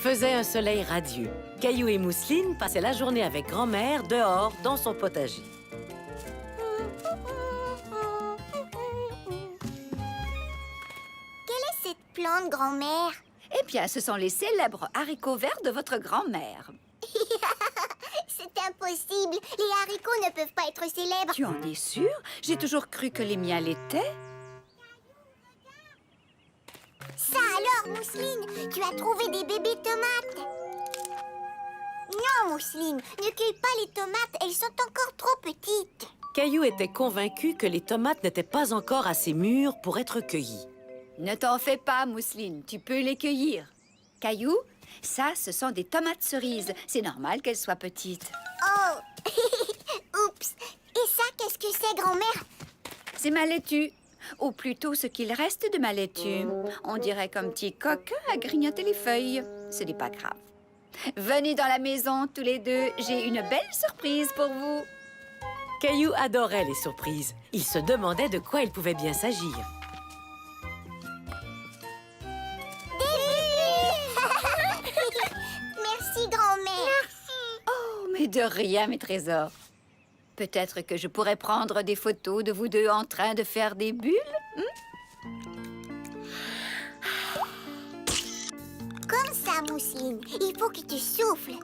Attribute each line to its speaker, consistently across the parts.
Speaker 1: faisait un soleil radieux. Caillou et Mousseline passaient la journée avec grand-mère dehors dans son potager.
Speaker 2: Quelle est cette plante, grand-mère?
Speaker 3: Eh bien, ce sont les célèbres haricots verts de votre grand-mère.
Speaker 2: C'est impossible. Les haricots ne peuvent pas être célèbres.
Speaker 3: Tu en es sûre? J'ai toujours cru que les miens l'étaient.
Speaker 2: Ça alors, Mousseline, tu as trouvé des bébés tomates. Non, Mousseline, ne cueille pas les tomates, elles sont encore trop petites.
Speaker 1: Caillou était convaincu que les tomates n'étaient pas encore assez mûres pour être cueillies.
Speaker 3: Ne t'en fais pas, Mousseline, tu peux les cueillir. Caillou, ça, ce sont des tomates cerises. C'est normal qu'elles soient petites.
Speaker 2: Oh, oups. Et ça, qu'est-ce que c'est, grand-mère?
Speaker 3: C'est ma laitue. Ou plutôt ce qu'il reste de ma laitue. On dirait qu'un petit coquin a grignoté les feuilles. Ce n'est pas grave. Venez dans la maison, tous les deux. J'ai une belle surprise pour vous.
Speaker 1: Caillou adorait les surprises. Il se demandait de quoi il pouvait bien s'agir.
Speaker 2: Merci, grand-mère.
Speaker 3: Oh, mais de rien, mes trésors. Peut-être que je pourrais prendre des photos de vous deux en train de faire des bulles.
Speaker 2: Comme ça, Mousseline. Il faut que tu souffles.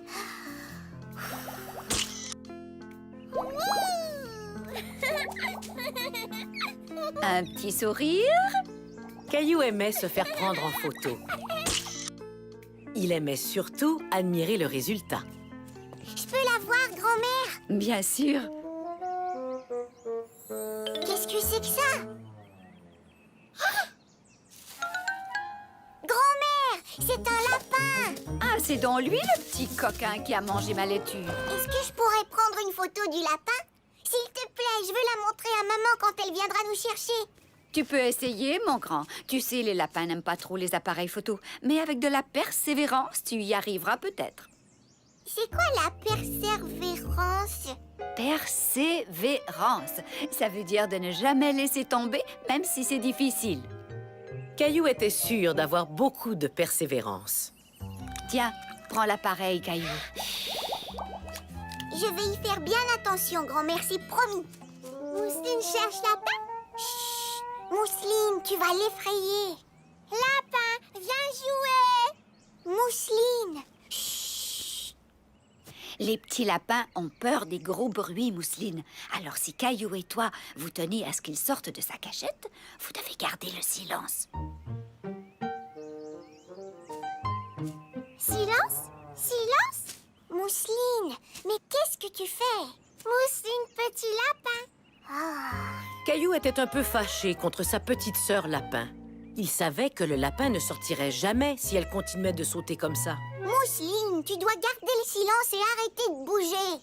Speaker 3: Un petit sourire.
Speaker 1: Caillou aimait se faire prendre en photo. Il aimait surtout admirer le résultat.
Speaker 2: Je peux la voir, grand-mère?
Speaker 3: Bien sûr.
Speaker 2: Qu'est-ce que c'est que ça? Grand-mère, c'est un lapin.
Speaker 3: Ah, c'est donc lui, le petit coquin qui a mangé ma laitue.
Speaker 2: Est-ce que je pourrais prendre une photo du lapin? S'il te plaît, je veux la montrer à maman quand elle viendra nous chercher.
Speaker 3: Tu peux essayer, mon grand. Tu sais, les lapins n'aiment pas trop les appareils photo. Mais avec de la persévérance, tu y arriveras peut-être.
Speaker 2: C'est quoi la persévérance?
Speaker 3: Persévérance. Ça veut dire de ne jamais laisser tomber, même si c'est difficile.
Speaker 1: Caillou était sûr d'avoir beaucoup de persévérance.
Speaker 3: Tiens, prends l'appareil, Caillou.
Speaker 2: Je vais y faire bien attention, grand-mère, c'est promis. Mousseline cherche lapin. Chut! Mousseline, tu vas l'effrayer. Lapin, viens jouer. Mousseline. Chut!
Speaker 3: Les petits lapins ont peur des gros bruits, Mousseline. Alors si Caillou et toi, vous tenez à ce qu'il sorte de sa cachette, vous devez garder le silence.
Speaker 2: Silence? Silence? Mousseline, mais qu'est-ce que tu fais? Mousseline, petit lapin. Ah.
Speaker 1: Caillou était un peu fâché contre sa petite sœur lapin. Il savait que le lapin ne sortirait jamais si elle continuait de sauter comme ça.
Speaker 2: Mousseline, tu dois garder le silence et arrêter de bouger.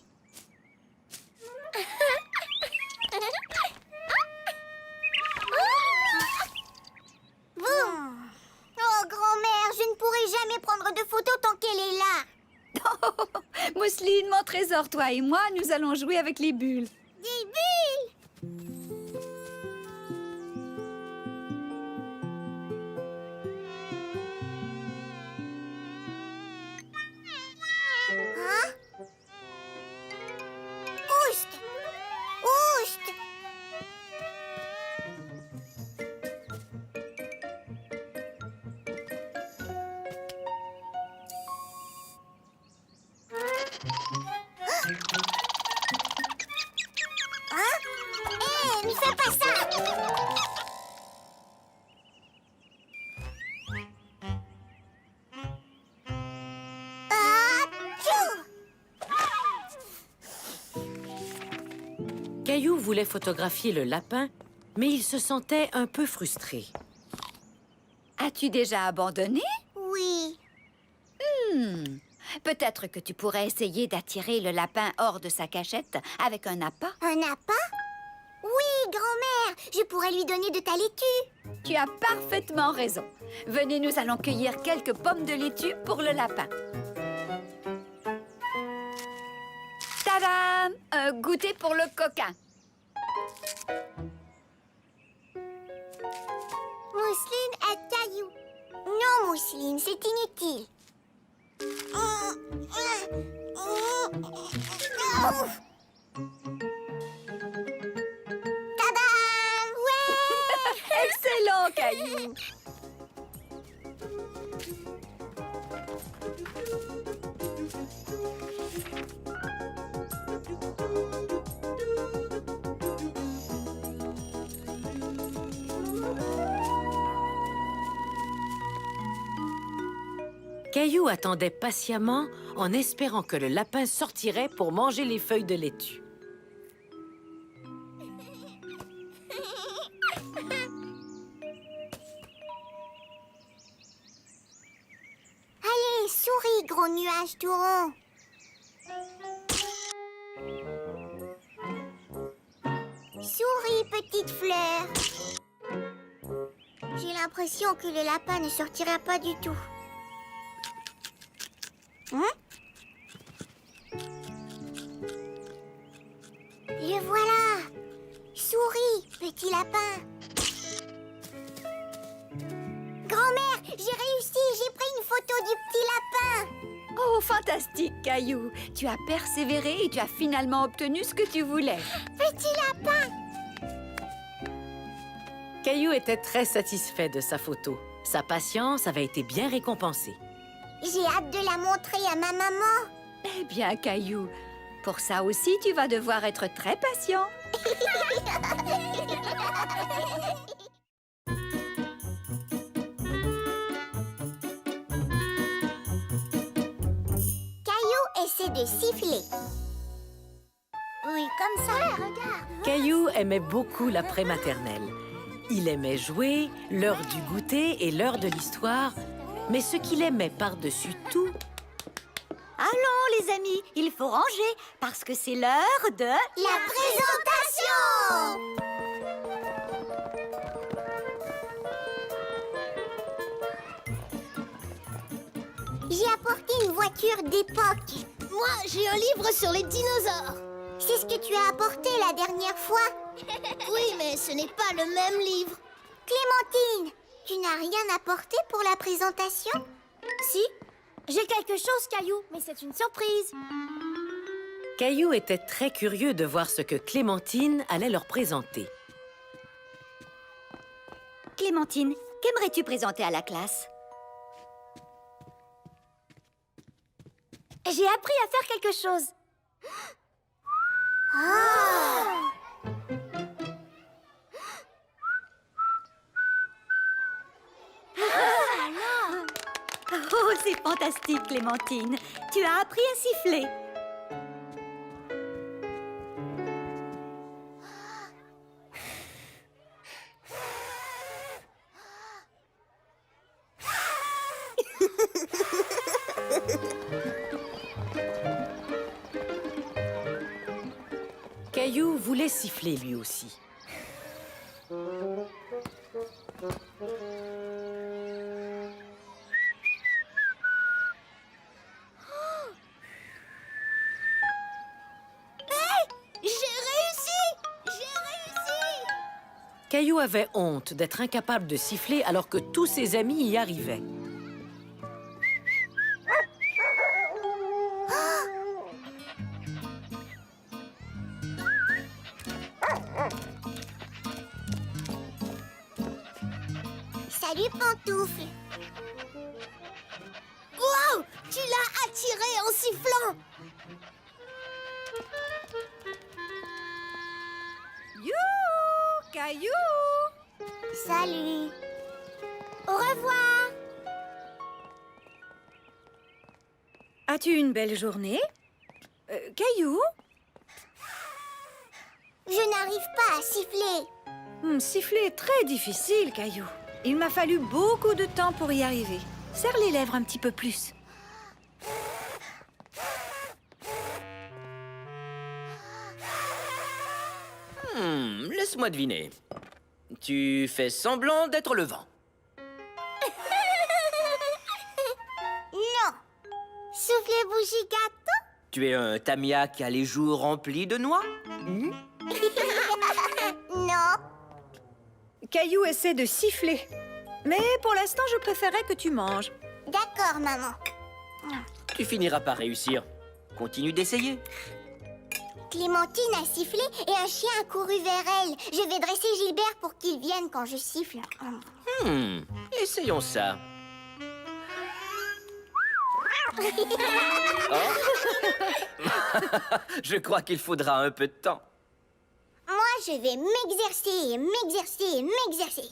Speaker 2: Boum! Oh, grand-mère, je ne pourrai jamais prendre de photos tant qu'elle est là.
Speaker 3: Mousseline, mon trésor, toi et moi, nous allons jouer avec les bulles.
Speaker 2: Des bulles! Hein? Oust! Oust! Hein? Hé, ne fais pas ça! Atchou!
Speaker 1: Caillou voulait photographier le lapin, mais il se sentait un peu frustré.
Speaker 3: As-tu déjà abandonné?
Speaker 2: Oui.
Speaker 3: Peut-être que tu pourrais essayer d'attirer le lapin hors de sa cachette avec un appât.
Speaker 2: Un appât? Oui, grand-mère, je pourrais lui donner de ta laitue.
Speaker 3: Tu as parfaitement raison. Venez, nous allons cueillir quelques pommes de laitue pour le lapin. Tadam! Un goûter pour le coquin.
Speaker 2: Mousseline à Caillou. Non, Mousseline, c'est inutile. Tadam! Ouais!
Speaker 3: Excellent, Caillou.
Speaker 1: Caillou attendait patiemment en espérant que le lapin sortirait pour manger les feuilles de laitue.
Speaker 2: Allez, souris, gros nuage tout rond. Souris, petite fleur. J'ai l'impression que le lapin ne sortira pas du tout. Le voilà. Souris, petit lapin. Grand-mère, j'ai réussi. J'ai pris une photo du petit lapin.
Speaker 3: Oh, fantastique, Caillou. Tu as persévéré et tu as finalement obtenu ce que tu voulais.
Speaker 2: Petit lapin.
Speaker 1: Caillou était très satisfait de sa photo. Sa patience avait été bien récompensée.
Speaker 2: J'ai hâte de la montrer à ma maman.
Speaker 3: Eh bien, Caillou, pour ça aussi, tu vas devoir être très patient.
Speaker 2: Caillou essaie de siffler. Oui, comme ça, regarde.
Speaker 1: Caillou aimait beaucoup la prématernelle. Il aimait jouer, l'heure du goûter et l'heure de l'histoire. Mais ce qu'il aimait par-dessus tout,
Speaker 4: Allons, les amis, il faut ranger, parce que c'est l'heure de...
Speaker 2: La présentation! J'ai apporté une voiture d'époque. Moi, j'ai un livre sur les dinosaures. C'est ce que tu as apporté la dernière fois. Oui, mais ce n'est pas le même livre. Clémentine, tu n'as rien apporté pour la présentation?
Speaker 4: Si, j'ai quelque chose, Caillou, mais c'est une surprise.
Speaker 1: Caillou était très curieux de voir ce que Clémentine allait leur présenter.
Speaker 4: Clémentine, qu'aimerais-tu présenter à la classe? J'ai appris à faire quelque chose. Oh, c'est fantastique, Clémentine. Tu as appris à siffler.
Speaker 1: Caillou voulait siffler lui aussi. Caillou avait honte d'être incapable de siffler alors que tous ses amis y arrivaient.
Speaker 2: Salut, Pantoufle. Wow! Tu l'as attiré en sifflant.
Speaker 3: You, Caillou!
Speaker 2: Salut. Au revoir.
Speaker 3: As-tu une belle journée? Caillou?
Speaker 2: Je n'arrive pas à siffler.
Speaker 3: Siffler est très difficile, Caillou. Il m'a fallu beaucoup de temps pour y arriver. Serre les lèvres un petit peu plus.
Speaker 5: Laisse-moi deviner. Tu fais semblant d'être le vent.
Speaker 2: Non. Soufflez bougie gâteau.
Speaker 5: Tu es un Tamia qui a les joues remplies de noix?
Speaker 2: Non.
Speaker 3: Caillou essaie de siffler. Mais pour l'instant, je préférais que tu manges.
Speaker 2: D'accord, maman.
Speaker 5: Tu finiras par réussir. Continue d'essayer.
Speaker 2: Clémentine a sifflé et un chien a couru vers elle. Je vais dresser Gilbert pour qu'il vienne quand je siffle.
Speaker 5: Essayons ça. Je crois qu'il faudra un peu de temps.
Speaker 2: Moi, je vais m'exercer, m'exercer, m'exercer.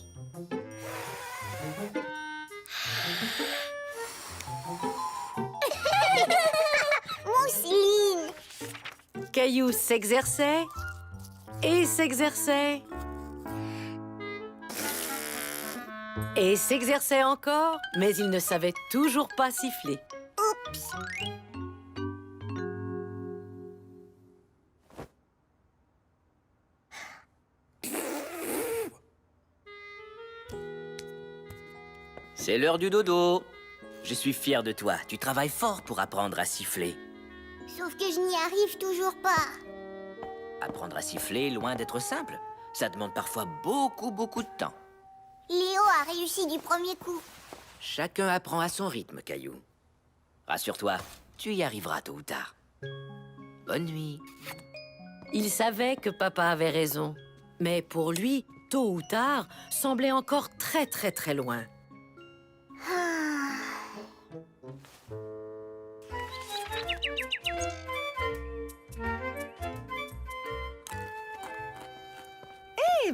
Speaker 2: Mousseline.
Speaker 1: Caillou s'exerçait et s'exerçait. Et s'exerçait encore, mais il ne savait toujours pas siffler.
Speaker 2: Oups.
Speaker 5: C'est l'heure du dodo. Je suis fier de toi. Tu travailles fort pour apprendre à siffler.
Speaker 2: Sauf que je n'y arrive toujours pas.
Speaker 5: Apprendre à siffler, loin d'être simple. Ça demande parfois beaucoup de temps.
Speaker 2: Léo a réussi du premier coup.
Speaker 5: Chacun apprend à son rythme, Caillou. Rassure-toi, tu y arriveras tôt ou tard. Bonne nuit.
Speaker 1: Il savait que papa avait raison. Mais pour lui, tôt ou tard, semblait encore très loin.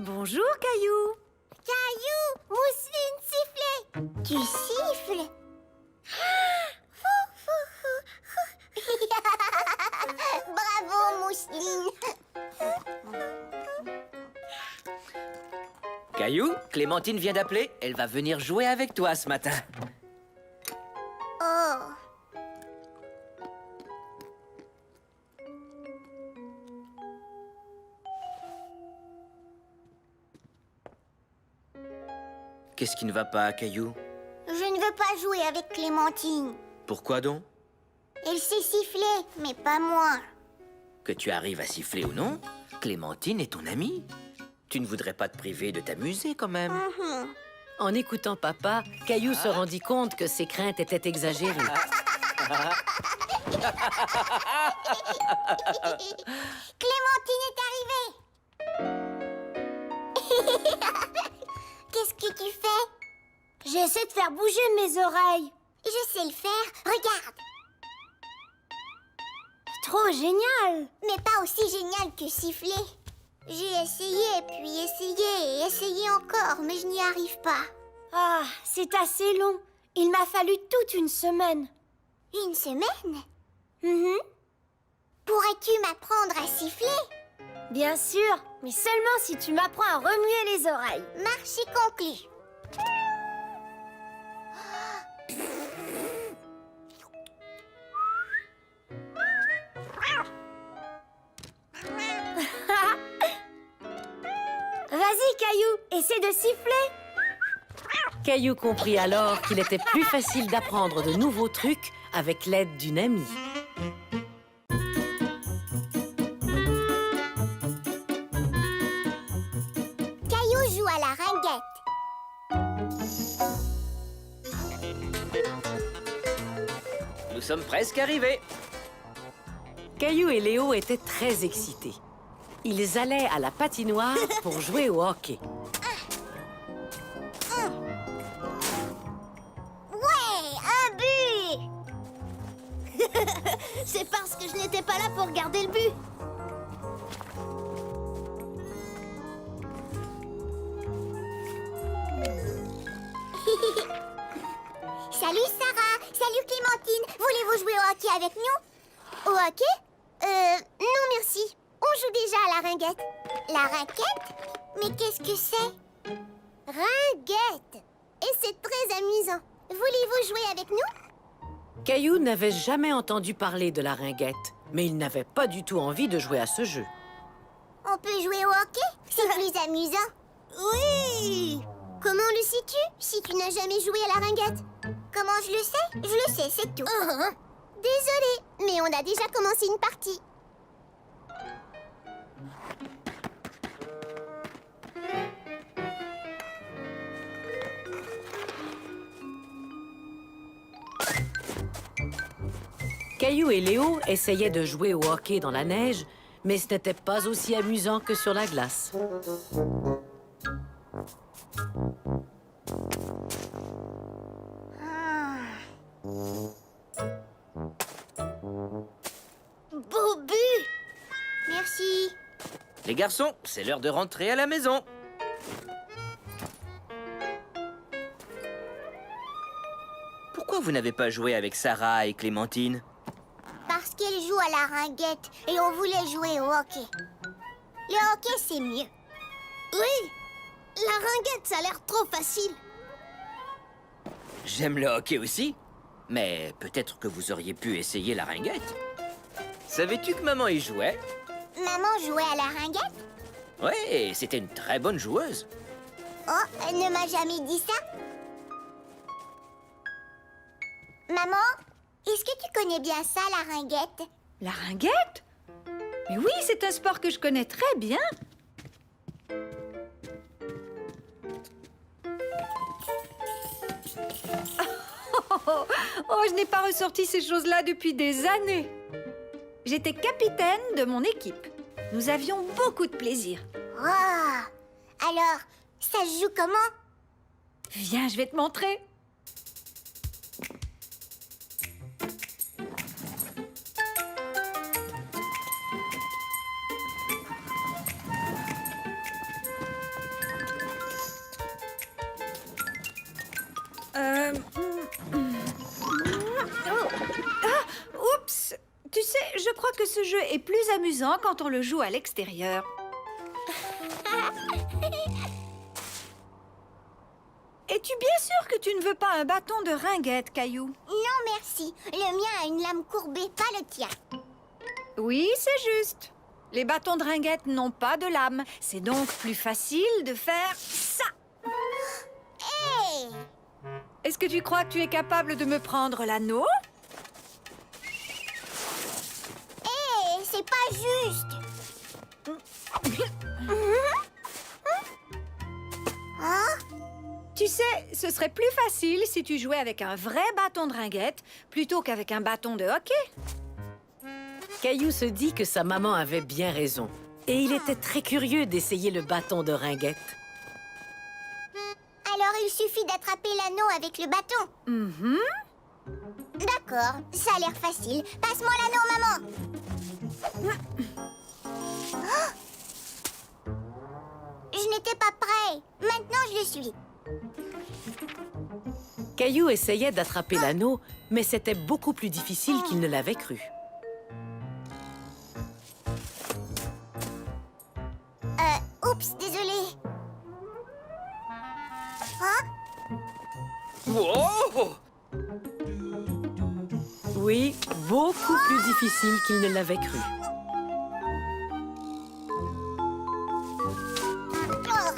Speaker 1: Bonjour, Caillou.
Speaker 2: Caillou, Mousseline sifflait. Tu siffles? Bravo, Mousseline.
Speaker 5: Caillou, Clémentine vient d'appeler. Elle va venir jouer avec toi ce matin.
Speaker 2: Oh.
Speaker 5: Qu'est-ce qui ne va pas, Caillou?
Speaker 2: Je ne veux pas jouer avec Clémentine.
Speaker 5: Pourquoi donc?
Speaker 2: Elle sait siffler, mais pas moi.
Speaker 5: Que tu arrives à siffler ou non, Clémentine est ton amie. Tu ne voudrais pas te priver de t'amuser quand même.
Speaker 1: En écoutant papa, Caillou se rendit compte que ses craintes étaient exagérées.
Speaker 2: Clémentine est arrivée. Qu'est-ce que tu fais? J'essaie de faire bouger mes oreilles. Je sais le faire. Regarde. Trop génial. Mais pas aussi génial que siffler. J'ai essayé, puis essayé et essayé encore, mais je n'y arrive pas.
Speaker 6: Ah, c'est assez long. Il m'a fallu toute une semaine.
Speaker 2: Une semaine?
Speaker 6: Mhm.
Speaker 2: Pourrais-tu m'apprendre à siffler?
Speaker 6: Bien sûr, mais seulement si tu m'apprends à remuer les oreilles.
Speaker 2: Marché conclu.
Speaker 6: Vas-y, Caillou, essaie de siffler.
Speaker 1: Caillou comprit alors qu'il était plus facile d'apprendre de nouveaux trucs avec l'aide d'une amie.
Speaker 2: Caillou joue à la ringuette.
Speaker 5: Nous sommes presque arrivés.
Speaker 1: Caillou et Léo étaient très excités. Ils allaient à la patinoire pour jouer au hockey.
Speaker 2: Ouais, un but!
Speaker 6: C'est parce que je n'étais pas là pour garder le but.
Speaker 2: Salut Sarah, salut Clémentine. Voulez-vous jouer au hockey avec nous? Au hockey? Non merci. On joue déjà à la ringuette. La raquette? Mais qu'est-ce que c'est? Ringuette. Et c'est très amusant. Voulez-vous jouer avec nous?
Speaker 1: Caillou n'avait jamais entendu parler de la ringuette, mais il n'avait pas du tout envie de jouer à ce jeu.
Speaker 2: On peut jouer au hockey? C'est plus amusant. Oui! Comment le sais-tu si tu n'as jamais joué à la ringuette? Comment je le sais? Je le sais, c'est tout. Désolée, mais on a déjà commencé une partie.
Speaker 1: Caillou et Léo essayaient de jouer au hockey dans la neige, mais ce n'était pas aussi amusant que sur la glace.
Speaker 6: Beau but!
Speaker 2: Merci.
Speaker 5: Les garçons, c'est l'heure de rentrer à la maison. Pourquoi vous n'avez pas joué avec Sarah et Clémentine?
Speaker 2: Parce qu'elle joue à la ringuette et on voulait jouer au hockey. Le hockey, c'est mieux.
Speaker 6: Oui! La ringuette, ça a l'air trop facile.
Speaker 5: J'aime le hockey aussi, mais peut-être que vous auriez pu essayer la ringuette. Savais-tu que maman y jouait?
Speaker 2: Maman jouait à la ringuette?
Speaker 5: Ouais, c'était une très bonne joueuse.
Speaker 2: Oh, elle ne m'a jamais dit ça. Maman, est-ce que tu connais bien ça, la ringuette?
Speaker 3: La ringuette? Mais oui, c'est un sport que je connais très bien. Oh, je n'ai pas ressorti ces choses-là depuis des années. J'étais capitaine de mon équipe. Nous avions beaucoup de plaisir.
Speaker 2: Oh, alors, ça se joue comment?
Speaker 3: Viens, je vais te montrer. Oups! Tu sais, je crois que ce jeu est plus amusant quand on le joue à l'extérieur. Es-tu bien sûr que tu ne veux pas un bâton de ringuette, Caillou?
Speaker 2: Non, merci. Le mien a une lame courbée, pas le tien.
Speaker 3: Oui, c'est juste. Les bâtons de ringuette n'ont pas de lame. C'est donc plus facile de faire ça.
Speaker 2: Hé!
Speaker 3: Est-ce que tu crois que tu es capable de me prendre l'anneau?
Speaker 2: Hé, c'est pas juste. Hein?
Speaker 3: Tu sais, ce serait plus facile si tu jouais avec un vrai bâton de ringuette plutôt qu'avec un bâton de hockey.
Speaker 1: Caillou se dit que sa maman avait bien raison. Et il était très curieux d'essayer le bâton de ringuette.
Speaker 2: Alors il suffit d'attraper l'anneau avec le bâton.
Speaker 3: Mhm.
Speaker 2: D'accord, ça a l'air facile. Passe-moi l'anneau, maman. Oh! Je n'étais pas prêt. Maintenant, je le suis.
Speaker 1: Caillou essayait d'attraper l'anneau, mais c'était beaucoup plus difficile qu'il ne l'avait cru.
Speaker 2: Oups, désolé. Hein?
Speaker 5: Wow!
Speaker 1: Oui, beaucoup plus difficile qu'il ne l'avait cru.
Speaker 2: Oh!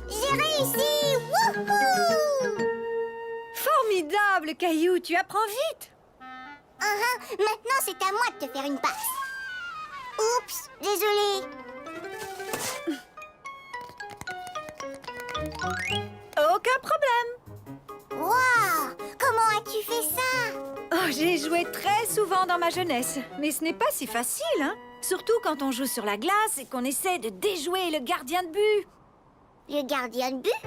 Speaker 2: J'ai réussi! Wouhou!
Speaker 3: Formidable, Caillou, tu apprends vite.
Speaker 2: Maintenant, c'est à moi de te faire une passe. Oups, désolé.
Speaker 3: Aucun problème.
Speaker 2: Waouh! Comment as-tu fait ça?
Speaker 3: Oh, j'ai joué très souvent dans ma jeunesse, mais ce n'est pas si facile, hein? Surtout quand on joue sur la glace et qu'on essaie de déjouer le gardien de but.
Speaker 2: Le gardien de but?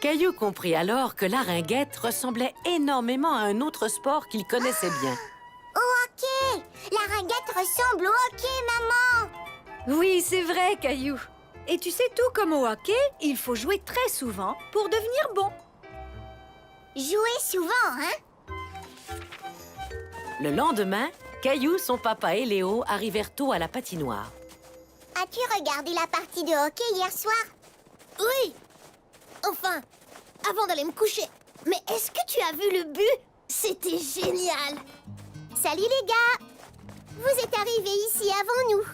Speaker 1: Caillou comprit alors que la ringuette ressemblait énormément à un autre sport qu'il connaissait bien.
Speaker 2: Au hockey! La ringuette ressemble au hockey, maman!
Speaker 3: Oui, c'est vrai, Caillou. Et tu sais, tout comme au hockey, il faut jouer très souvent pour devenir bon.
Speaker 2: Jouer souvent, hein?
Speaker 1: Le lendemain, Caillou, son papa et Léo arrivèrent tôt à la patinoire.
Speaker 2: As-tu regardé la partie de hockey hier soir?
Speaker 6: Oui! Enfin, avant d'aller me coucher. Mais est-ce que tu as vu le but? C'était génial!
Speaker 2: Salut les gars! Vous êtes arrivés ici avant nous.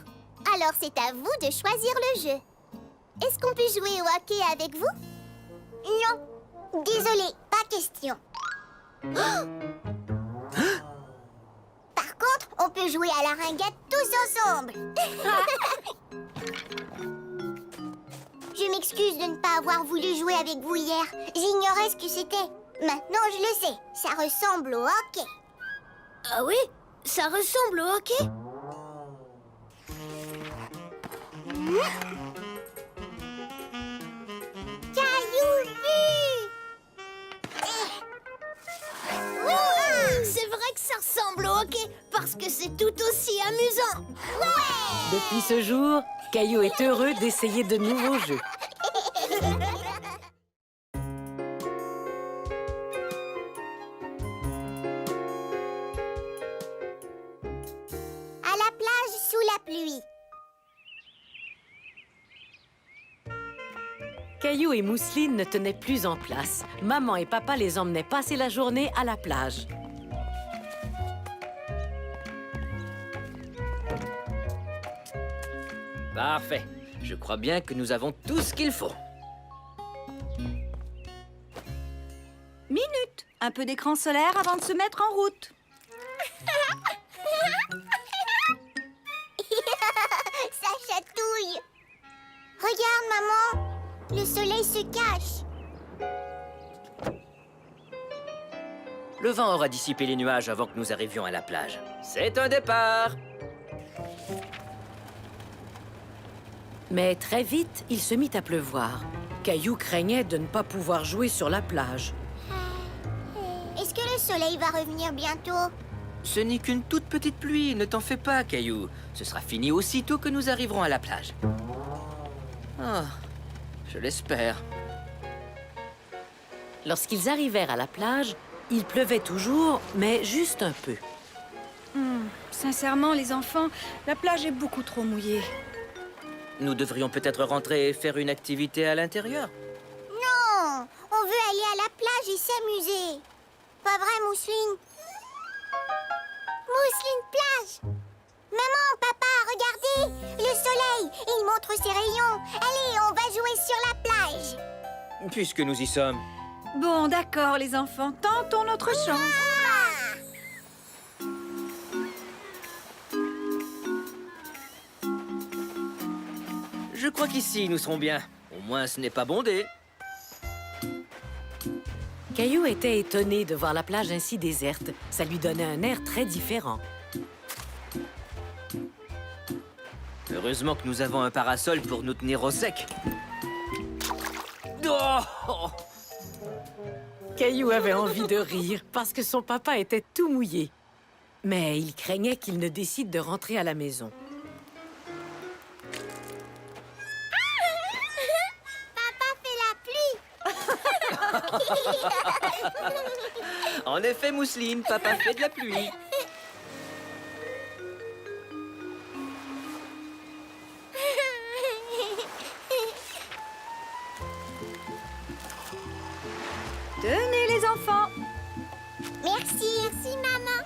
Speaker 2: Alors c'est à vous de choisir le jeu. Est-ce qu'on peut jouer au hockey avec vous? Non. Désolé, pas question. Par contre, on peut jouer à la ringuette tous ensemble. Je m'excuse de ne pas avoir voulu jouer avec vous hier. J'ignorais ce que c'était. Maintenant, je le sais. Ça ressemble au hockey.
Speaker 6: Ah oui? Ça ressemble au hockey?
Speaker 2: Caillou vu!
Speaker 6: C'est vrai que ça ressemble au hockey, parce que c'est tout aussi amusant. Ouais!
Speaker 1: Depuis ce jour, Caillou est heureux d'essayer de nouveaux jeux.
Speaker 2: À la plage sous la pluie.
Speaker 1: Caillou et Mousseline ne tenaient plus en place. Maman et papa les emmenaient passer la journée à la plage.
Speaker 5: Parfait. Je crois bien que nous avons tout ce qu'il faut.
Speaker 3: Minute. Un peu d'écran solaire avant de se mettre en route.
Speaker 2: Ça chatouille. Regarde, maman. Le soleil se cache.
Speaker 5: Le vent aura dissipé les nuages avant que nous arrivions à la plage. C'est un départ!
Speaker 1: Mais très vite, il se mit à pleuvoir. Caillou craignait de ne pas pouvoir jouer sur la plage.
Speaker 2: Est-ce que le soleil va revenir bientôt?
Speaker 5: Ce n'est qu'une toute petite pluie, ne t'en fais pas, Caillou. Ce sera fini aussitôt que nous arriverons à la plage. Ah, je l'espère.
Speaker 1: Lorsqu'ils arrivèrent à la plage, il pleuvait toujours, mais juste un peu.
Speaker 3: Sincèrement, les enfants, la plage est beaucoup trop mouillée.
Speaker 5: Nous devrions peut-être rentrer et faire une activité à l'intérieur.
Speaker 2: Non, on veut aller à la plage et s'amuser. Pas vrai, Mousseline? Mousseline plage! Maman, papa, regardez! Le soleil, il montre ses rayons. Allez, on va jouer sur la plage.
Speaker 5: Puisque nous y sommes.
Speaker 3: Bon, d'accord, les enfants, tentons notre chance.
Speaker 5: Je crois qu'ici, nous serons bien. Au moins, ce n'est pas bondé.
Speaker 1: Caillou était étonné de voir la plage ainsi déserte. Ça lui donnait un air très différent.
Speaker 5: Heureusement que nous avons un parasol pour nous tenir au sec. Oh!
Speaker 1: Caillou avait envie de rire parce que son papa était tout mouillé. Mais il craignait qu'il ne décide de rentrer à la maison.
Speaker 2: Papa fait la pluie.
Speaker 5: En effet, Mousseline, papa fait de la pluie.
Speaker 3: Tenez, les enfants.
Speaker 2: Merci, maman.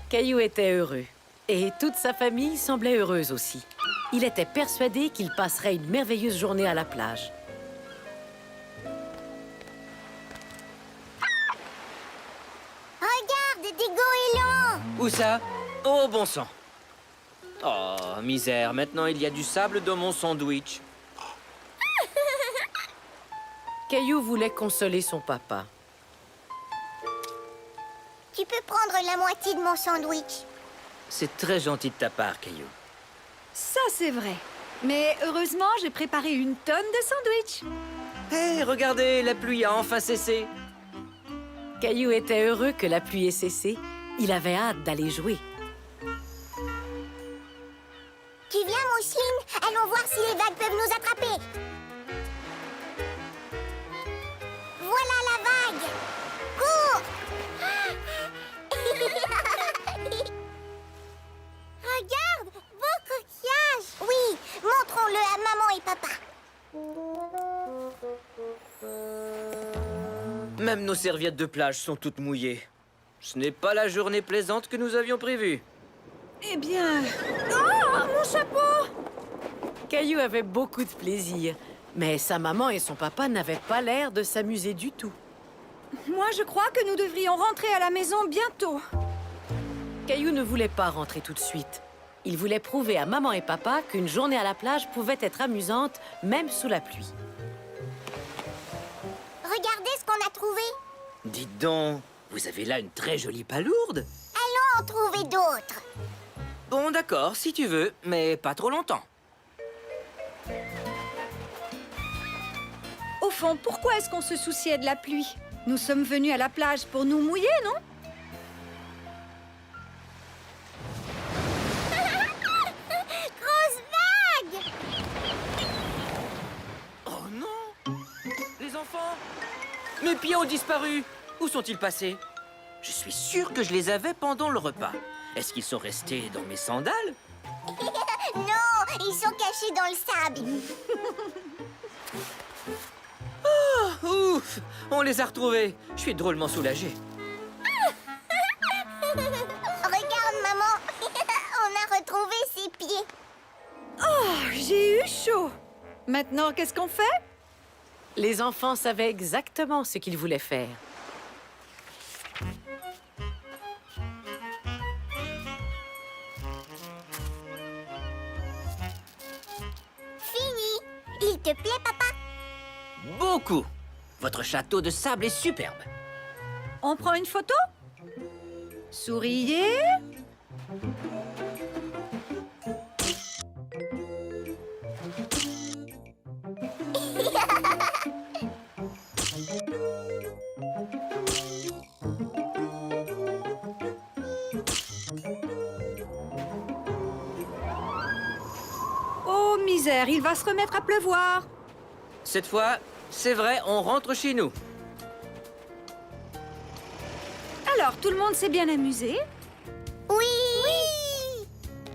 Speaker 1: Caillou était heureux. Et toute sa famille semblait heureuse aussi. Il était persuadé qu'il passerait une merveilleuse journée à la plage.
Speaker 2: Regarde, des goélands.
Speaker 5: Où ça? Oh, bon sang. Oh, misère, maintenant il y a du sable dans mon sandwich.
Speaker 1: Caillou voulait consoler son papa.
Speaker 2: Tu peux prendre la moitié de mon sandwich.
Speaker 5: C'est très gentil de ta part, Caillou.
Speaker 3: Ça, c'est vrai. Mais heureusement, j'ai préparé une tonne de sandwichs.
Speaker 5: Hé, regardez, la pluie a enfin cessé.
Speaker 1: Caillou était heureux que la pluie ait cessé. Il avait hâte d'aller jouer.
Speaker 2: Tu viens, Mousseline? Allons voir si les vagues peuvent nous attraper. Voilà la vague. Cours! Regarde, beau coquillage. Oui, montrons-le à maman et papa.
Speaker 5: Même nos serviettes de plage sont toutes mouillées. Ce n'est pas la journée plaisante que nous avions prévue.
Speaker 3: Eh bien... Oh, mon chapeau!
Speaker 1: Caillou avait beaucoup de plaisir. Mais sa maman et son papa n'avaient pas l'air de s'amuser du tout.
Speaker 3: Moi, je crois que nous devrions rentrer à la maison bientôt.
Speaker 1: Caillou ne voulait pas rentrer tout de suite. Il voulait prouver à maman et papa qu'une journée à la plage pouvait être amusante, même sous la pluie.
Speaker 2: Regardez ce qu'on a trouvé.
Speaker 5: Dites donc, vous avez là une très jolie palourde.
Speaker 2: Allons en trouver d'autres.
Speaker 5: Bon, d'accord, si tu veux, mais pas trop longtemps.
Speaker 3: Au fond, pourquoi est-ce qu'on se souciait de la pluie? Nous sommes venus à la plage pour nous mouiller, non?
Speaker 2: Grosse vague!
Speaker 5: Oh non! Les enfants! Mes pieds ont disparu! Où sont-ils passés? Je suis sûr que je les avais pendant le repas. Est-ce qu'ils sont restés dans mes sandales?
Speaker 2: Non, ils sont cachés dans le sable.
Speaker 5: Ouf! On les a retrouvés. Je suis drôlement soulagé.
Speaker 2: Regarde, maman. On a retrouvé ses pieds.
Speaker 3: Oh, j'ai eu chaud. Maintenant, qu'est-ce qu'on fait?
Speaker 1: Les enfants savaient exactement ce qu'ils voulaient faire.
Speaker 2: Fini. Il te plaît, papa?
Speaker 5: Beaucoup! Votre château de sable est superbe.
Speaker 3: On prend une photo? Souriez. Oh, misère, il va se remettre à pleuvoir.
Speaker 5: Cette fois, c'est vrai, on rentre chez nous.
Speaker 3: Alors, tout le monde s'est bien amusé?
Speaker 2: Oui.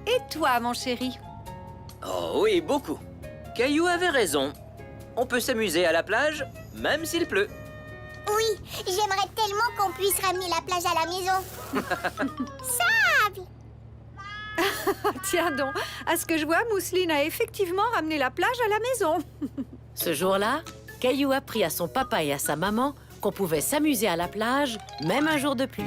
Speaker 3: Et toi, mon chéri?
Speaker 5: Oh oui, beaucoup. Caillou avait raison. On peut s'amuser à la plage, même s'il pleut.
Speaker 2: Oui, j'aimerais tellement qu'on puisse ramener la plage à la maison. Sable!
Speaker 3: Tiens donc, à ce que je vois, Mousseline a effectivement ramené la plage à la maison.
Speaker 1: Ce jour-là, Caillou apprit à son papa et à sa maman qu'on pouvait s'amuser à la plage, même un jour de pluie.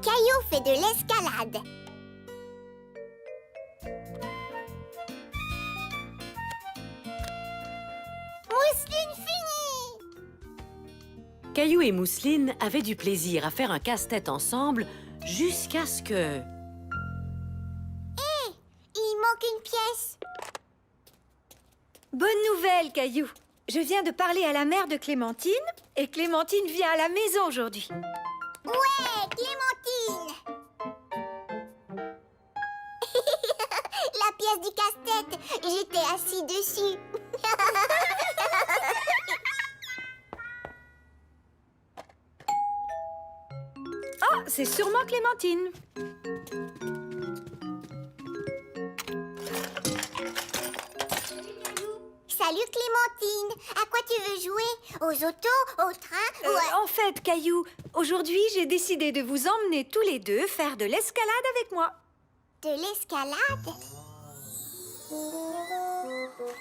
Speaker 2: Caillou fait de l'escalade. Mousseline finie!
Speaker 1: Caillou et Mousseline avaient du plaisir à faire un casse-tête ensemble jusqu'à ce que...
Speaker 2: Il manque une pièce.
Speaker 3: Bonne nouvelle, Caillou. Je viens de parler à la mère de Clémentine et Clémentine vient à la maison aujourd'hui.
Speaker 2: Ouais, Clémentine! La pièce du casse-tête, j'étais assis dessus.
Speaker 3: Oh, c'est sûrement Clémentine.
Speaker 2: Salut Clémentine, à quoi tu veux jouer? Aux autos, au train ou à...
Speaker 3: En fait, Caillou, aujourd'hui, j'ai décidé de vous emmener tous les deux faire de l'escalade avec moi.
Speaker 2: De l'escalade?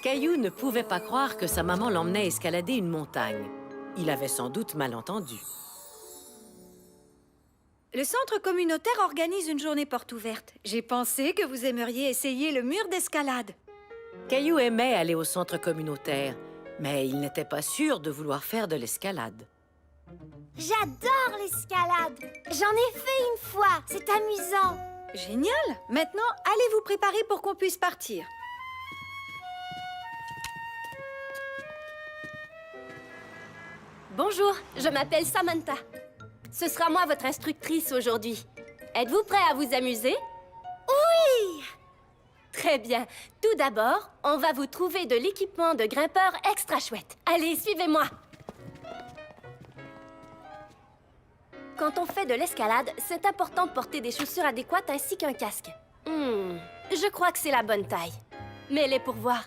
Speaker 1: Caillou ne pouvait pas croire que sa maman l'emmenait escalader une montagne. Il avait sans doute mal entendu.
Speaker 3: Le centre communautaire organise une journée porte ouverte. J'ai pensé que vous aimeriez essayer le mur d'escalade.
Speaker 1: Caillou aimait aller au centre communautaire, mais il n'était pas sûr de vouloir faire de l'escalade.
Speaker 6: J'adore l'escalade. J'en ai fait une fois. C'est amusant.
Speaker 3: Génial! Maintenant, allez vous préparer pour qu'on puisse partir.
Speaker 7: Bonjour, je m'appelle Samantha. Ce sera moi votre instructrice aujourd'hui. Êtes-vous prêt à vous amuser? Oui! Très bien. Tout d'abord, on va vous trouver de l'équipement de grimpeur extra chouette. Allez, suivez-moi. Quand on fait de l'escalade, c'est important de porter des chaussures adéquates ainsi qu'un casque. Je crois que c'est la bonne taille. Mets-les pour voir.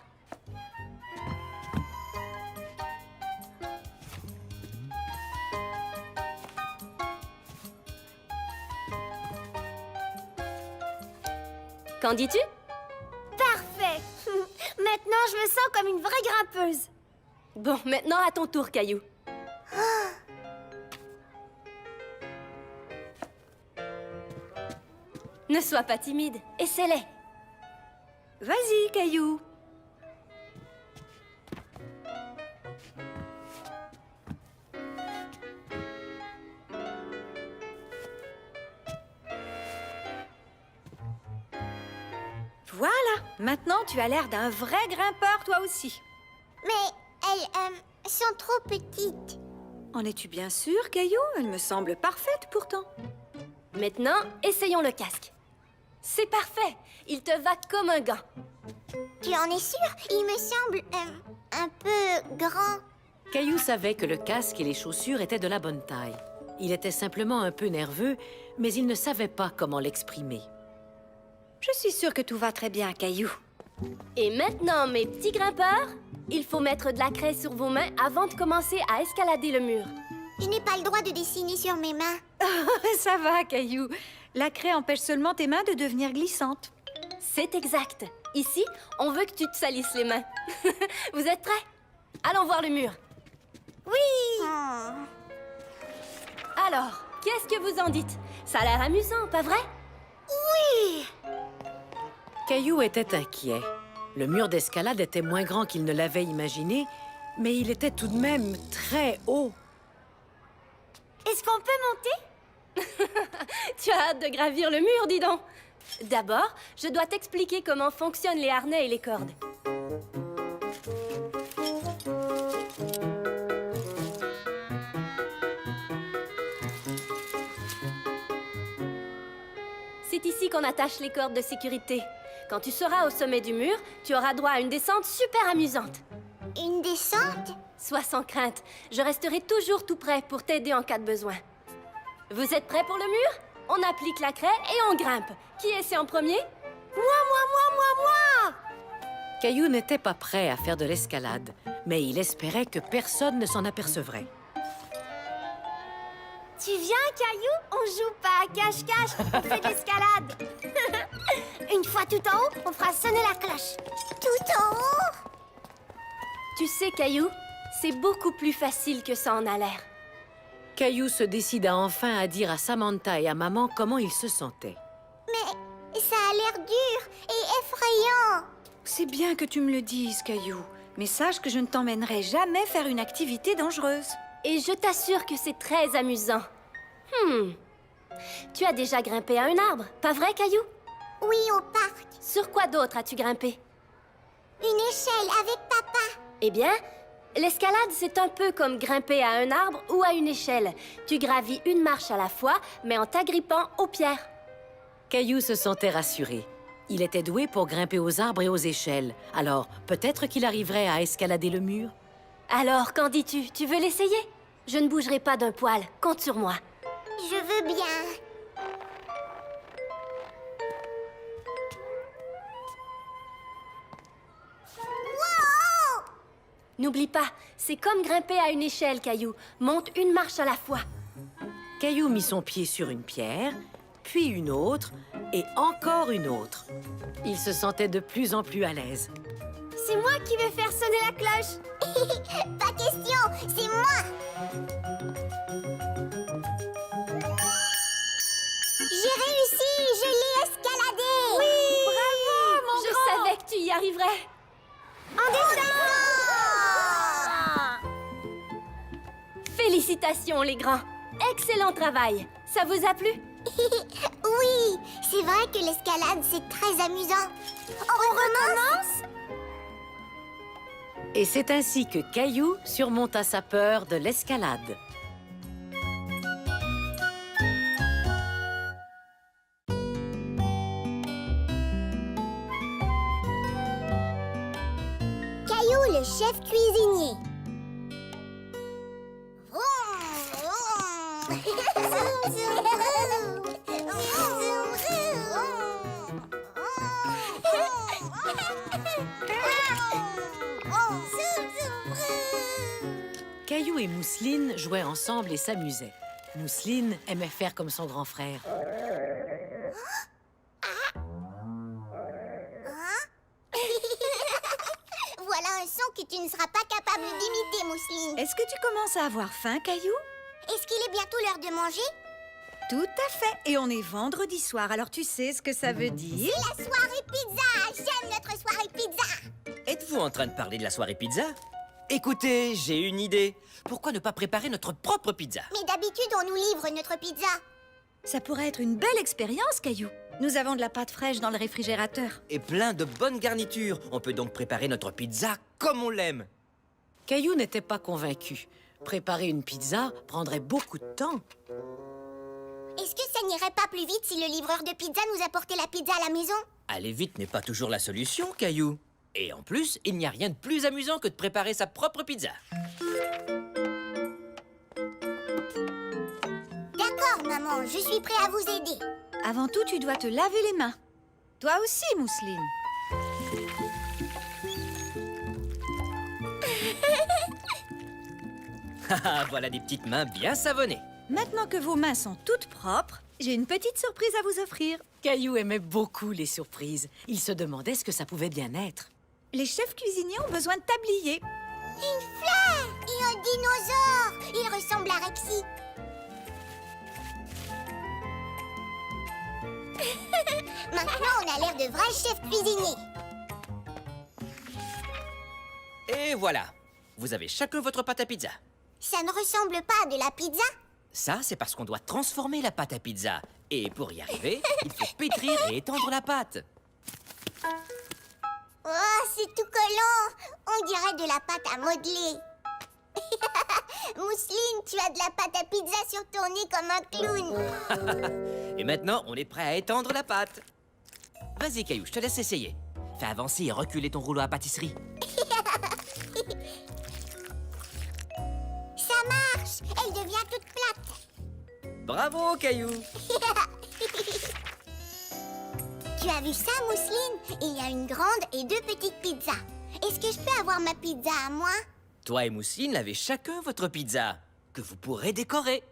Speaker 7: Qu'en dis-tu?
Speaker 6: Parfait. Maintenant, je me sens comme une vraie grimpeuse.
Speaker 7: Bon, maintenant à ton tour, Caillou. Ne sois pas timide, essaie-les.
Speaker 3: Vas-y, Caillou. Voilà, maintenant tu as l'air d'un vrai grimpeur toi aussi.
Speaker 2: Mais elles sont trop petites.
Speaker 3: En es-tu bien sûr, Caillou? Elle me semble parfaite pourtant.
Speaker 7: Maintenant, essayons le casque. C'est parfait. Il te va comme un gant.
Speaker 2: Tu en es sûre? Il me semble un peu grand.
Speaker 1: Caillou savait que le casque et les chaussures étaient de la bonne taille. Il était simplement un peu nerveux, mais il ne savait pas comment l'exprimer.
Speaker 3: Je suis sûre que tout va très bien, Caillou.
Speaker 7: Et maintenant, mes petits grimpeurs, il faut mettre de la craie sur vos mains avant de commencer à escalader le mur.
Speaker 2: Je n'ai pas le droit de dessiner sur mes mains.
Speaker 3: Ça va, Caillou. La craie empêche seulement tes mains de devenir glissantes.
Speaker 7: C'est exact. Ici, on veut que tu te salisses les mains. Vous êtes prêts? Allons voir le mur.
Speaker 2: Oh.
Speaker 7: Alors, qu'est-ce que vous en dites? Ça a l'air amusant, pas vrai?
Speaker 1: Caillou était inquiet. Le mur d'escalade était moins grand qu'il ne l'avait imaginé, mais il était tout de même très haut.
Speaker 2: Est-ce qu'on peut monter?
Speaker 7: Tu as hâte de gravir le mur, dis donc. D'abord, je dois t'expliquer comment fonctionnent les harnais et les cordes. C'est ici qu'on attache les cordes de sécurité. Quand tu seras au sommet du mur, tu auras droit à une descente super amusante.
Speaker 2: Une descente?
Speaker 7: Sois sans crainte, je resterai toujours tout prêt pour t'aider en cas de besoin. Vous êtes prêts pour le mur? On applique la craie et on grimpe. Qui essaie en premier?
Speaker 2: Moi!
Speaker 1: Caillou n'était pas prêt à faire de l'escalade, mais il espérait que personne ne s'en apercevrait.
Speaker 2: Tu viens, Caillou? On joue pas à cache-cache, on fait de l'escalade. Une fois tout en haut, on fera sonner la cloche. Tout en haut?
Speaker 7: Tu sais, Caillou, c'est beaucoup plus facile que ça en a l'air.
Speaker 1: Caillou se décida enfin à dire à Samantha et à maman comment il se sentait.
Speaker 2: Mais ça a l'air dur et effrayant.
Speaker 3: C'est bien que tu me le dises, Caillou. Mais sache que je ne t'emmènerai jamais faire une activité dangereuse.
Speaker 7: Et je t'assure que c'est très amusant. Tu as déjà grimpé à un arbre, pas vrai, Caillou?
Speaker 2: Oui, au parc.
Speaker 7: Sur quoi d'autre as-tu grimpé?
Speaker 2: Une échelle avec papa.
Speaker 7: Eh bien, l'escalade, c'est un peu comme grimper à un arbre ou à une échelle. Tu gravis une marche à la fois, mais en t'agrippant aux pierres.
Speaker 1: Caillou se sentait rassuré. Il était doué pour grimper aux arbres et aux échelles. Alors, peut-être qu'il arriverait à escalader le mur?
Speaker 7: Alors, qu'en dis-tu? Tu veux l'essayer? Je ne bougerai pas d'un poil. Compte sur moi.
Speaker 2: Je veux bien. Wow!
Speaker 7: N'oublie pas, c'est comme grimper à une échelle, Caillou. Monte une marche à la fois.
Speaker 1: Caillou mit son pied sur une pierre, puis une autre, et encore une autre. Il se sentait de plus en plus à l'aise.
Speaker 2: C'est moi qui vais faire sonner la cloche. Pas question, c'est moi. J'ai réussi, je l'ai escaladé. Oui, bravo, mon
Speaker 7: Je savais que tu y arriverais.
Speaker 2: En descend.
Speaker 7: Félicitations, les grands. Excellent travail. Ça vous a plu?
Speaker 2: Oui, c'est vrai que l'escalade, c'est très amusant. On recommence?
Speaker 1: Et c'est ainsi que Caillou surmonta sa peur de l'escalade.
Speaker 2: Caillou, le chef cuisinier.
Speaker 1: Caillou et Mousseline jouaient ensemble et s'amusaient. Mousseline aimait faire comme son grand frère.
Speaker 2: Voilà un son que tu ne seras pas capable d'imiter, Mousseline.
Speaker 3: Est-ce que tu commences à avoir faim, Caillou?
Speaker 2: Est-ce qu'il est bientôt l'heure de manger?
Speaker 4: Tout à fait. Et on est vendredi soir, alors tu sais ce que ça veut dire?
Speaker 2: La soirée pizza. J'aime notre soirée pizza.
Speaker 5: Êtes-vous en train de parler de la soirée pizza? Écoutez, j'ai une idée. Pourquoi ne pas préparer notre propre pizza?
Speaker 2: Mais d'habitude, on nous livre notre pizza.
Speaker 4: Ça pourrait être une belle expérience, Caillou. Nous avons de la pâte fraîche dans le réfrigérateur.
Speaker 5: Et plein de bonnes garnitures. On peut donc préparer notre pizza comme on l'aime.
Speaker 1: Caillou n'était pas convaincu. Préparer une pizza prendrait beaucoup de temps.
Speaker 2: Est-ce que ça n'irait pas plus vite si le livreur de pizza nous apportait la pizza à la maison?
Speaker 5: Aller vite n'est pas toujours la solution, Caillou. Et en plus, il n'y a rien de plus amusant que de préparer sa propre pizza.
Speaker 2: D'accord, maman, je suis prêt à vous aider.
Speaker 4: Avant tout, tu dois te laver les mains. Toi aussi, Mousseline.
Speaker 5: Haha, voilà des petites mains bien savonnées.
Speaker 4: Maintenant que vos mains sont toutes propres, j'ai une petite surprise à vous offrir.
Speaker 1: Caillou aimait beaucoup les surprises. Il se demandait ce que ça pouvait bien être.
Speaker 4: Les chefs cuisiniers ont besoin de tabliers.
Speaker 2: Une fleur et un dinosaure. Il ressemble à Rexy. Maintenant, on a l'air de vrais chefs cuisiniers.
Speaker 5: Et voilà. Vous avez chacun votre pâte à pizza.
Speaker 2: Ça ne ressemble pas à de la pizza.
Speaker 5: Ça, c'est parce qu'on doit transformer la pâte à pizza. Et pour y arriver, il faut pétrir et étendre la pâte.
Speaker 2: Oh, c'est tout collant. On dirait de la pâte à modeler. Mousseline, tu as de la pâte à pizza sur ton nez comme un clown.
Speaker 5: Et maintenant, on est prêt à étendre la pâte. Vas-y, Caillou, je te laisse essayer. Fais avancer et reculer ton rouleau à pâtisserie.
Speaker 2: Ça marche. Elle devient toute plate.
Speaker 5: Bravo, Caillou.
Speaker 2: Tu as vu ça, Mousseline? Il y a une grande et deux petites pizzas. Est-ce que je peux avoir ma pizza à moi?
Speaker 5: Toi et Mousseline avez chacun votre pizza, que vous pourrez décorer.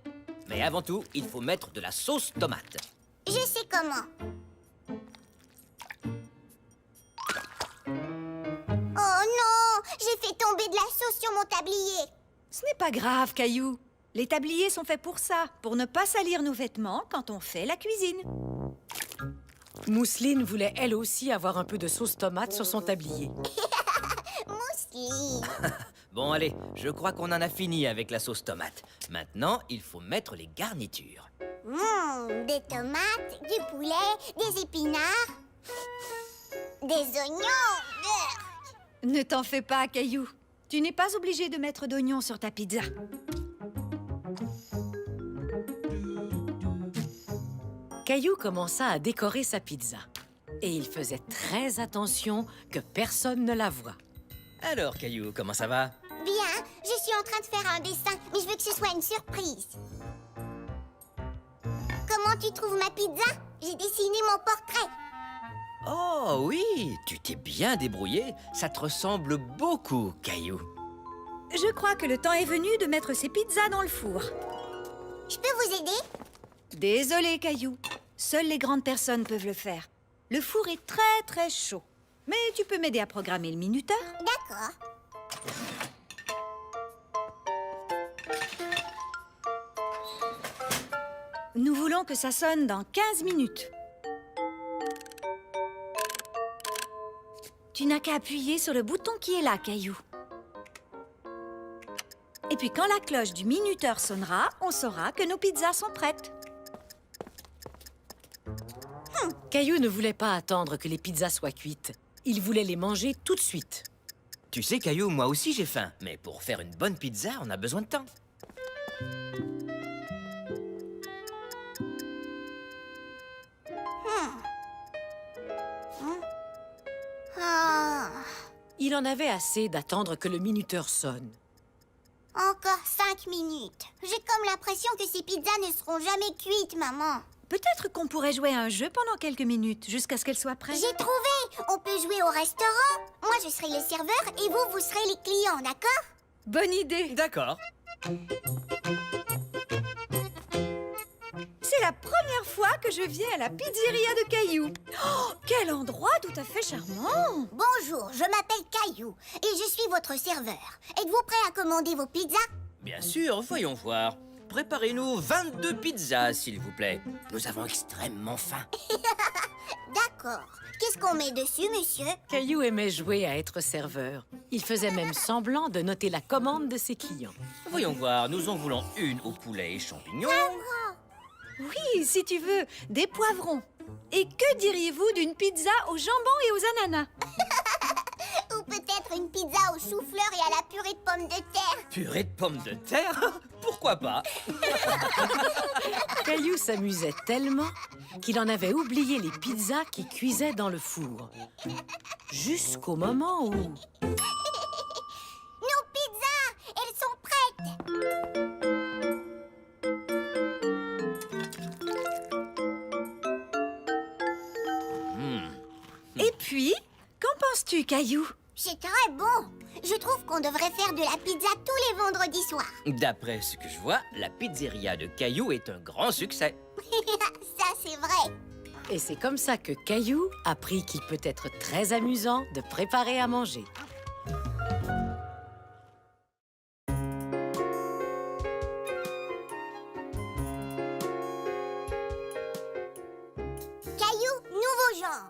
Speaker 5: Mais avant tout, il faut mettre de la sauce tomate.
Speaker 2: Je sais comment. Oh non! J'ai fait tomber de la sauce sur mon tablier.
Speaker 4: Ce n'est pas grave, Caillou. Les tabliers sont faits pour ça, pour ne pas salir nos vêtements quand on fait la cuisine.
Speaker 1: Mousseline voulait elle aussi avoir un peu de sauce tomate sur son tablier.
Speaker 2: Mousseline.
Speaker 5: Bon, allez, je crois qu'on en a fini avec la sauce tomate. Maintenant, il faut mettre les garnitures.
Speaker 2: Des tomates, du poulet, des épinards, des oignons.
Speaker 4: Ne t'en fais pas, Caillou. Tu n'es pas obligé de mettre d'oignons sur ta pizza.
Speaker 1: Caillou commença à décorer sa pizza. Et il faisait très attention que personne ne la voie.
Speaker 5: Alors, Caillou, comment ça va?
Speaker 2: Bien, je suis en train de faire un dessin, mais je veux que ce soit une surprise. Comment tu trouves ma pizza? J'ai dessiné mon portrait.
Speaker 5: Oh oui, tu t'es bien débrouillé. Ça te ressemble beaucoup, Caillou.
Speaker 4: Je crois que le temps est venu de mettre ces pizzas dans le four.
Speaker 2: Je peux vous aider?
Speaker 4: Désolé, Caillou. Seules les grandes personnes peuvent le faire. Le four est très, très chaud. Mais tu peux m'aider à programmer le minuteur?
Speaker 2: D'accord.
Speaker 4: Nous voulons que ça sonne dans 15 minutes. Tu n'as qu'à appuyer sur le bouton qui est là, Caillou. Et puis quand la cloche du minuteur sonnera, on saura que nos pizzas sont prêtes.
Speaker 1: Caillou ne voulait pas attendre que les pizzas soient cuites. Il voulait les manger tout de suite.
Speaker 5: Tu sais, Caillou, moi aussi j'ai faim. Mais pour faire une bonne pizza, on a besoin de temps.
Speaker 2: Ah,
Speaker 1: Il en avait assez d'attendre que le minuteur sonne.
Speaker 2: encore 5 minutes. J'ai comme l'impression que ces pizzas ne seront jamais cuites, maman.
Speaker 4: Peut-être qu'on pourrait jouer à un jeu pendant quelques minutes, jusqu'à ce qu'elle soit prête.
Speaker 2: J'ai trouvé! On peut jouer au restaurant. Moi, je serai le serveur et vous serez les clients, d'accord?
Speaker 4: Bonne idée!
Speaker 5: D'accord.
Speaker 4: C'est la première fois que je viens à la pizzeria de Caillou. Oh, quel endroit tout à fait charmant!
Speaker 2: Bonjour, je m'appelle Caillou et je suis votre serveur. Êtes-vous prêt à commander vos pizzas?
Speaker 5: Bien sûr, voyons voir. préparez-nous 22 pizzas, s'il vous plaît. Nous avons extrêmement faim.
Speaker 2: D'accord. Qu'est-ce qu'on met dessus, monsieur?
Speaker 1: Caillou aimait jouer à être serveur. Il faisait même semblant de noter la commande de ses clients.
Speaker 5: Voyons voir, nous en voulons une au poulet et champignons.
Speaker 4: Oui, si tu veux, des poivrons. Et que diriez-vous d'une pizza au jambon et aux ananas?
Speaker 2: Ou peut-être une pizza au chou-fleur et à la purée de pommes de terre?
Speaker 5: Purée de pommes de terre? Pourquoi pas?
Speaker 1: Caillou s'amusait tellement qu'il en avait oublié les pizzas qui cuisaient dans le four. Jusqu'au moment où...
Speaker 2: Nos pizzas! Elles sont prêtes!
Speaker 4: Et puis, qu'en penses-tu, Caillou?
Speaker 2: C'est très bon! Je trouve qu'on devrait faire de la pizza tous les vendredis soirs.
Speaker 5: D'après ce que je vois, la pizzeria de Caillou est un grand succès.
Speaker 2: Ça, c'est vrai.
Speaker 1: Et c'est comme ça que Caillou apprit qu'il peut être très amusant de préparer à manger.
Speaker 2: Caillou, nouveau genre.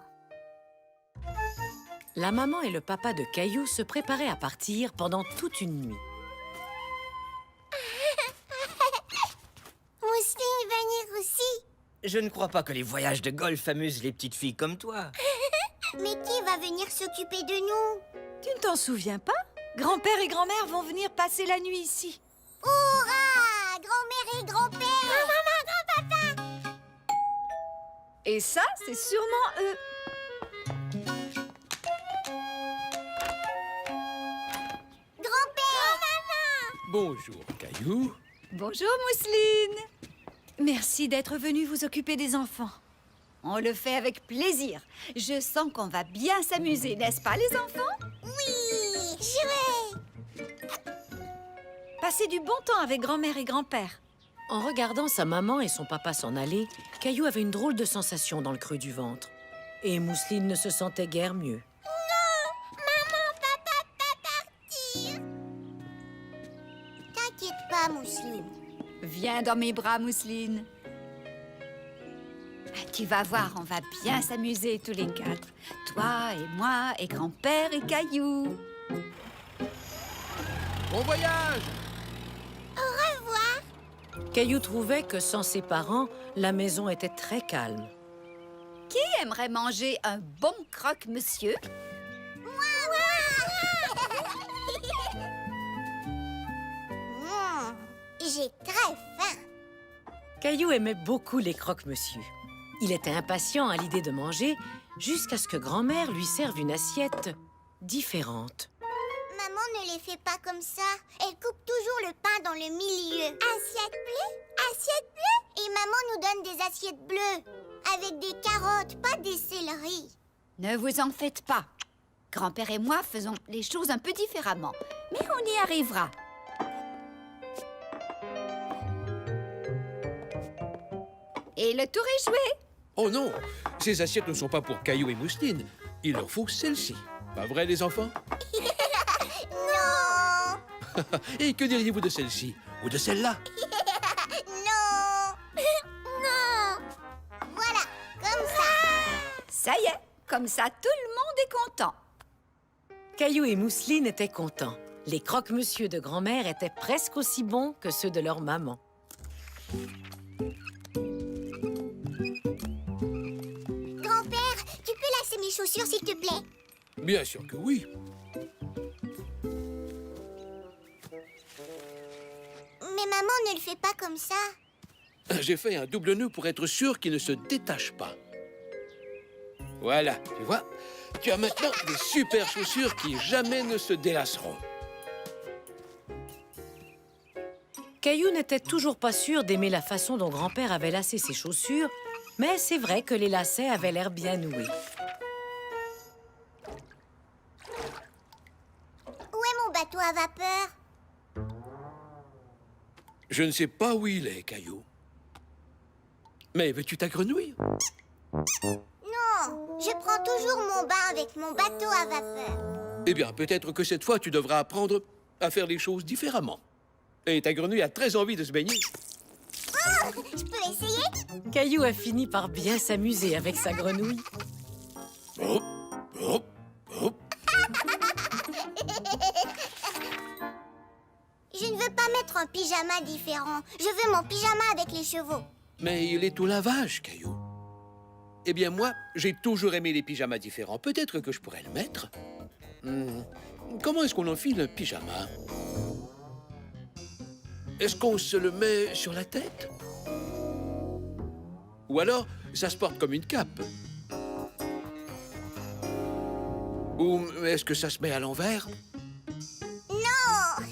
Speaker 1: La maman et le papa de Caillou se préparaient à partir pendant toute une nuit.
Speaker 2: Mousseline venir aussi.
Speaker 5: Je ne crois pas que les voyages de golf amusent les petites filles comme toi.
Speaker 2: Mais qui va venir s'occuper de nous?
Speaker 4: Tu ne t'en souviens pas? Grand-père et grand-mère vont venir passer la nuit ici.
Speaker 2: Hurrah! Grand-mère et grand-père! Grand-maman, grand-papa!
Speaker 4: Et ça, c'est sûrement eux.
Speaker 2: Grand-père! Grand-maman!
Speaker 8: Bonjour, Caillou.
Speaker 4: Bonjour, Mousseline. Merci d'être venu vous occuper des enfants. On le fait avec plaisir. Je sens qu'on va bien s'amuser, n'est-ce pas, les enfants?
Speaker 2: Oui! Jouer!
Speaker 4: Passez du bon temps avec grand-mère et grand-père.
Speaker 1: En regardant sa maman et son papa s'en aller, Caillou avait une drôle de sensation dans le creux du ventre. Et Mousseline ne se sentait guère mieux.
Speaker 2: Maman, papa, pas partir! T'inquiète pas, Mousseline.
Speaker 3: Viens dans mes bras, Mousseline. Tu vas voir, on va bien s'amuser tous les quatre. Toi et moi et grand-père et Caillou.
Speaker 8: Bon voyage!
Speaker 1: Caillou trouvait que sans ses parents, la maison était très calme.
Speaker 3: Qui aimerait manger un bon croque-monsieur?
Speaker 2: J'ai très faim.
Speaker 1: Caillou aimait beaucoup les croque-monsieur. Il était impatient à l'idée de manger jusqu'à ce que grand-mère lui serve une assiette différente.
Speaker 2: Maman ne les fait pas comme ça. Elle coupe toujours le pain dans le milieu. Assiette bleue? Assiette bleue? Et maman nous donne des assiettes bleues. Avec des carottes, pas des céleris.
Speaker 3: Ne vous en faites pas. Grand-père et moi faisons les choses un peu différemment. Mais on y arrivera. Et le tour est joué.
Speaker 8: Oh non, ces assiettes ne sont pas pour Caillou et Mousseline. Il leur faut celle-ci. Pas vrai, les enfants?
Speaker 2: Non!
Speaker 8: Et que diriez-vous de celle-ci? Ou de celle-là?
Speaker 2: Non! Non! Voilà, comme ça.
Speaker 3: Ça y est, comme ça tout le monde est content.
Speaker 1: Caillou et Mousseline étaient contents. Les croque-monsieur de grand-mère étaient presque aussi bons que ceux de leur maman.
Speaker 2: Grand-père, tu peux lasser mes chaussures, s'il te plaît?
Speaker 8: Bien sûr que oui.
Speaker 2: Mais maman ne le fait pas comme ça.
Speaker 8: J'ai fait un double nœud pour être sûr qu'il ne se détache pas. Voilà, tu vois? Tu as maintenant des super chaussures qui jamais ne se délasseront.
Speaker 1: Caillou n'était toujours pas sûr d'aimer la façon dont grand-père avait lacé ses chaussures, mais c'est vrai que les lacets avaient l'air bien noués.
Speaker 2: Où est mon bateau à vapeur?
Speaker 8: Je ne sais pas où il est, Caillou. Mais veux-tu ta grenouille?
Speaker 2: Non, je prends toujours mon bain avec mon bateau à vapeur.
Speaker 8: Eh bien, peut-être que cette fois, tu devras apprendre à faire les choses différemment. Et ta grenouille a très envie de se baigner.
Speaker 2: Je peux essayer?
Speaker 1: Caillou a fini par bien s'amuser avec sa grenouille.
Speaker 8: Hop, hop, hop.
Speaker 2: Je ne veux pas mettre un pyjama différent. Je veux mon pyjama avec les chevaux.
Speaker 8: Mais il est au lavage, Caillou. Eh bien, moi, j'ai toujours aimé les pyjamas différents. Peut-être que je pourrais le mettre. Comment est-ce qu'on enfile un pyjama? Est-ce qu'on se le met sur la tête? Ou alors, ça se porte comme une cape? Ou est-ce que ça se met à l'envers?
Speaker 2: Non.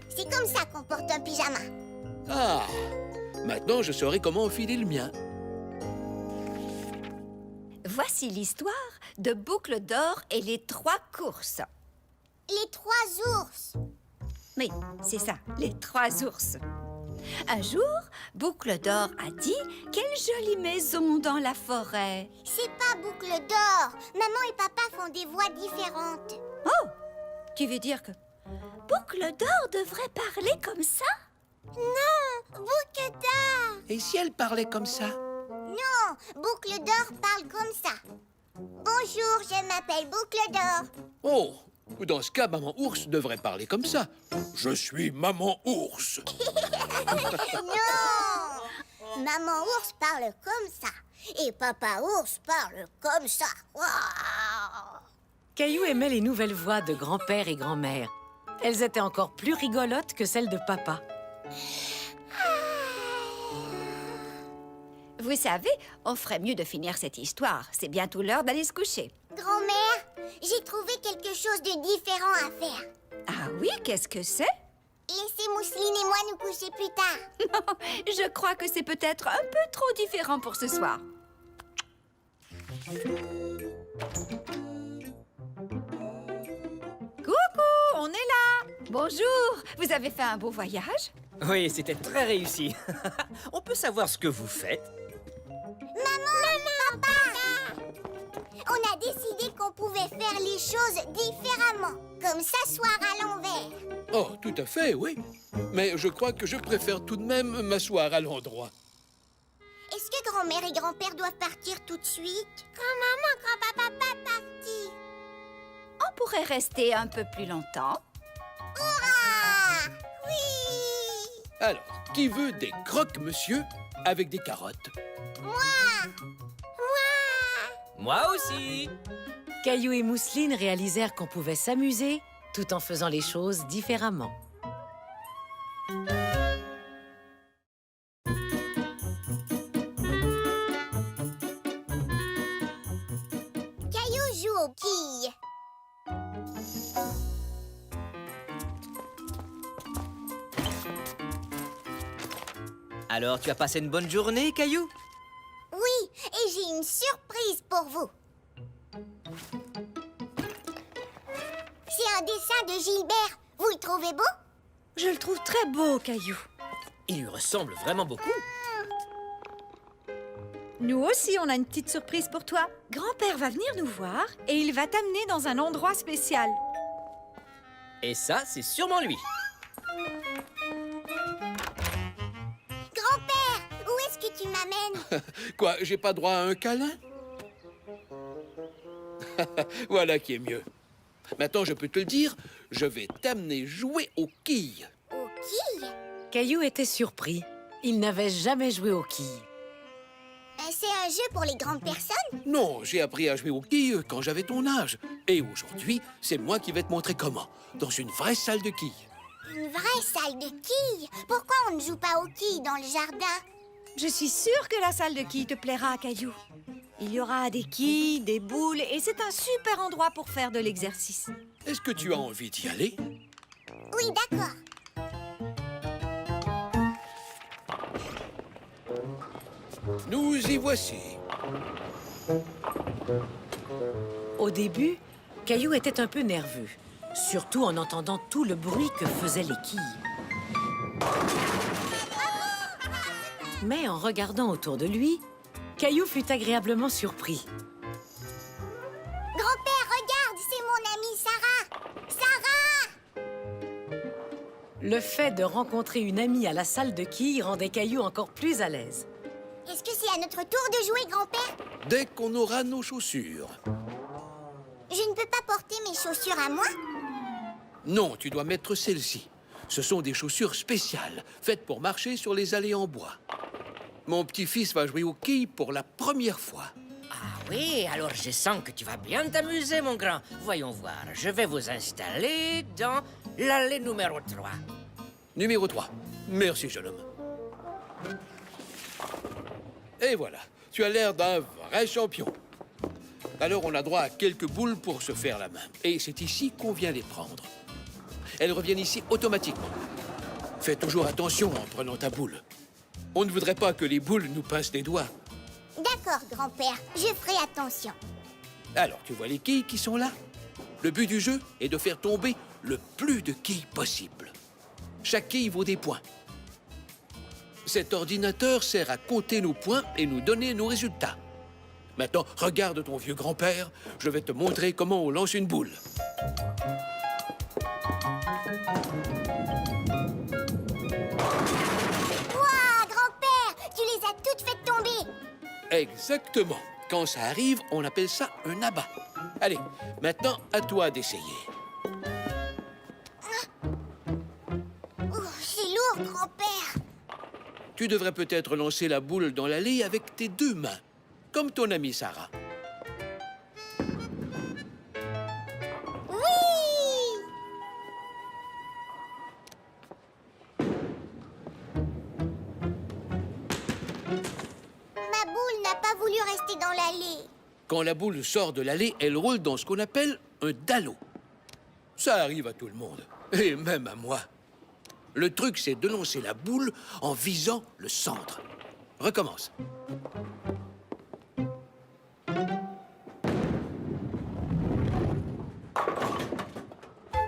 Speaker 2: C'est comme ça qu'on porte un pyjama.
Speaker 8: Ah! Maintenant, je saurai comment enfiler le mien.
Speaker 3: Voici l'histoire de Boucle d'Or et les 3 courses.
Speaker 2: Les 3 ours.
Speaker 3: Oui, c'est ça, les 3 ours. Un jour, Boucle d'Or a dit « Quelle jolie maison dans la forêt !»
Speaker 2: C'est pas Boucle d'Or. Maman et papa font des voix différentes.
Speaker 3: Oh! Tu veux dire que Boucle d'Or devrait parler comme ça?
Speaker 2: Non, Boucle d'Or.
Speaker 8: Et si elle parlait comme ça?
Speaker 2: Non, Boucle d'Or parle comme ça. Bonjour, je m'appelle Boucle d'Or.
Speaker 8: Oh! Dans ce cas, Maman Ours devrait parler comme ça. Je suis Maman Ours.
Speaker 2: Non, Maman Ours parle comme ça. Et Papa Ours parle comme ça. Waouh.
Speaker 1: Caillou aimait les nouvelles voix de grand-père et grand-mère. Elles étaient encore plus rigolotes que celles de papa.
Speaker 3: Vous savez, on ferait mieux de finir cette histoire. C'est bientôt l'heure d'aller se coucher.
Speaker 2: Grand-mère, j'ai trouvé quelque chose de différent à faire.
Speaker 3: Ah oui, qu'est-ce que c'est?
Speaker 2: Laissez Mousseline et moi nous coucher plus tard.
Speaker 3: Je crois que c'est peut-être un peu trop différent pour ce soir. Coucou, on est là. Bonjour, vous avez fait un beau voyage?
Speaker 5: Oui, c'était très réussi. On peut savoir ce que vous faites?
Speaker 2: Maman, papa, on a décidé qu'on pouvait faire les choses différemment, comme s'asseoir à l'envers.
Speaker 8: Oh, tout à fait, oui. Mais je crois que je préfère tout de même m'asseoir à l'endroit.
Speaker 2: Est-ce que grand-mère et grand-père doivent partir tout de suite? Grand-maman, grand-papa, pas partir.
Speaker 3: On pourrait rester un peu plus longtemps.
Speaker 2: Hurrah! Oui!
Speaker 8: Alors, qui veut des croque-monsieur avec des carottes?
Speaker 5: Moi aussi!
Speaker 1: Caillou et Mousseline réalisèrent qu'on pouvait s'amuser tout en faisant les choses différemment.
Speaker 2: Caillou joue aux quilles.
Speaker 5: Alors, tu as passé une bonne journée, Caillou?
Speaker 2: Oui, et j'ai une surprise pour vous. C'est un dessin de Gilbert. Vous le trouvez beau?
Speaker 4: Je le trouve très beau, Caillou.
Speaker 5: Il lui ressemble vraiment beaucoup.
Speaker 4: Nous aussi, on a une petite surprise pour toi. Grand-père va venir nous voir et il va t'amener dans un endroit spécial.
Speaker 5: Et ça, c'est sûrement lui.
Speaker 2: Grand-père, où est-ce que tu m'amènes?
Speaker 8: Quoi, j'ai pas droit à un câlin? Voilà qui est mieux. Maintenant, je peux te le dire, je vais t'amener jouer aux quilles.
Speaker 2: Aux quilles?
Speaker 1: Caillou était surpris. Il n'avait jamais joué aux quilles.
Speaker 2: C'est un jeu pour les grandes personnes?
Speaker 8: Non, j'ai appris à jouer aux quilles quand j'avais ton âge. Et aujourd'hui, c'est moi qui vais te montrer comment. Dans une vraie salle de quilles.
Speaker 2: Une vraie salle de quilles? Pourquoi on ne joue pas aux quilles dans le jardin?
Speaker 4: Je suis sûre que la salle de quilles te plaira, Caillou. Il y aura des quilles, des boules et c'est un super endroit pour faire de l'exercice.
Speaker 8: Est-ce que tu as envie d'y aller?
Speaker 2: Oui, d'accord.
Speaker 8: Nous y voici.
Speaker 1: Au début, Caillou était un peu nerveux, surtout en entendant tout le bruit que faisaient les quilles. Mais en regardant autour de lui, Caillou fut agréablement surpris.
Speaker 2: Grand-père, regarde, c'est mon amie Sarah. Sarah!
Speaker 1: Le fait de rencontrer une amie à la salle de quilles rendait Caillou encore plus à l'aise.
Speaker 2: Est-ce que c'est à notre tour de jouer, grand-père?
Speaker 8: Dès qu'on aura nos chaussures.
Speaker 2: Je ne peux pas porter mes chaussures à moi?
Speaker 8: Non, tu dois mettre celles-ci. Ce sont des chaussures spéciales, faites pour marcher sur les allées en bois. Mon petit-fils va jouer aux quilles pour la première fois.
Speaker 5: Ah oui, alors je sens que tu vas bien t'amuser, mon grand. Voyons voir, je vais vous installer dans l'allée numéro 3.
Speaker 8: Numéro 3. Merci, jeune homme. Et voilà, tu as l'air d'un vrai champion. Alors on a droit à quelques boules pour se faire la main. Et c'est ici qu'on vient les prendre. Elles reviennent ici automatiquement. Fais toujours attention en prenant ta boule. On ne voudrait pas que les boules nous pincent les doigts.
Speaker 2: D'accord, grand-père, je ferai attention.
Speaker 8: Alors, tu vois les quilles qui sont là? Le but du jeu est de faire tomber le plus de quilles possible. Chaque quille vaut des points. Cet ordinateur sert à compter nos points et nous donner nos résultats. Maintenant, regarde ton vieux grand-père. Je vais te montrer comment on lance une boule.
Speaker 2: Ouah, grand-père, tu les as toutes faites tomber.
Speaker 8: Exactement. Quand ça arrive, on appelle ça un abat. Allez, maintenant, à toi d'essayer.
Speaker 2: Oh, c'est lourd, grand-père.
Speaker 8: Tu devrais peut-être lancer la boule dans l'allée avec tes deux mains, comme ton amie Sarah.
Speaker 2: Oui! Ma boule n'a pas voulu rester dans l'allée.
Speaker 8: Quand la boule sort de l'allée, elle roule dans ce qu'on appelle un dallo. Ça arrive à tout le monde, et même à moi. Le truc, c'est de lancer la boule en visant le centre. Recommence.